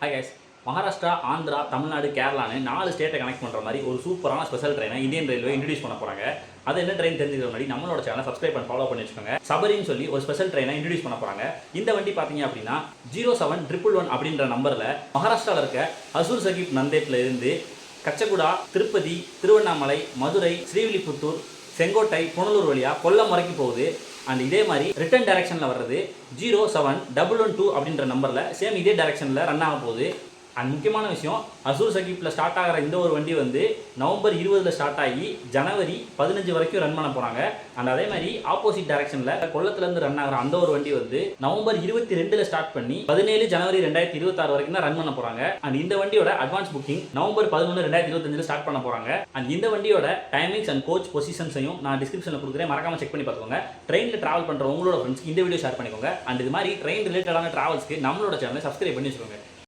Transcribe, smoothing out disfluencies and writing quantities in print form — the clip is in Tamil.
ஹாய் கைஸ், மகாராஷ்டிரா, ஆந்திரா, தமிழ்நாடு, கேரளான்னு 4 ஸ்டேட்டை கனெக்ட் பண்ணுற மாதிரி ஒரு சூப்பரான ஸ்பெஷல் ட்ரெயினை இந்தியன் ரயில்வே இன்ட்ரடியூஸ் பண்ண போகிறாங்க. அது என்ன ட்ரெயின் தெரிஞ்சுக்கிற முன்னாடி நம்மளோட சேனலை சப்ஸ்கிரைப் பண்ணி ஃபாலோ பண்ணி வச்சுக்கோங்க. சபரின்னு சொல்லி ஒரு ஸ்பெஷல் ட்ரெயினை இன்ட்ரடியூஸ் பண்ண போகிறாங்க. இந்த வண்டி பார்த்தீங்க அப்படின்னா 0711 அப்படின்ற நம்பரில் மகாராஷ்டிராவில் இருக்க ஹசூர் சகிப் நந்தேட்டில் இருந்து கச்சகுடா, திருப்பதி, திருவண்ணாமலை, மதுரை, ஸ்ரீவில்லிபுத்தூர், செங்கோட்டை, புனலூர் வழியாக கொல்லம் வரைக்கும் போகுது. அண்ட் இதே மாதிரி ரிட்டர்ன் டைரக்ஷனில் வர்றது 0712 அப்படின்ற நம்பரில் சேம் இதே டைரக்ஷனில் ரன் ஆக போகுது. அண்ட் முக்கியமான விஷயம், ஹசூர் சகிப்பில் ஸ்டார்ட் ஆகிற இந்த ஒரு வண்டி வந்து நவம்பர் 20 ஸ்டார்ட் ஆகி ஜனவரி 15 வரைக்கும் ரன் பண்ண போகிறாங்க. அண்ட் அதே மாதிரி ஆப்போசிட் டைரக்ஷனில் கொல்லத்துலேருந்து ரன் ஆகிற அந்த ஒரு வண்டி வந்து நவம்பர் 22 ஸ்டார்ட் பண்ணி 17 ஜனவரி 2026 வரைக்கும் தான் ரன் பண்ண போகிறாங்க. அண்ட் இந்த வண்டியோட அட்வான்ஸ் புக்கிங் நவம்பர் 11 2025 ஸ்டார்ட் பண்ண போகிறாங்க. அண்ட் இந்த வண்டியோட டைமிங்ஸ் அண்ட் கோச் பொசிஷன்ஸையும் நான் டிஸ்கிரிப்ஷனில் கொடுக்குறேன், மறக்காம செக் பண்ணி பார்த்துக்கோங்க. ட்ரெயினில் ட்ராவல் பண்ணுற உங்களோட ஃப்ரெண்ட்ஸ்க்கு இந்த வீடியோ ஷேர் பண்ணிக்கோங்க. அண்ட் இது மாதிரி ட்ரெயின் ரிலேட்டடான ட்ராவல்ஸ்க்கு நம்மளோட சேனலை சப்ஸ்கிரைப் பண்ணி வச்சுக்கோங்க.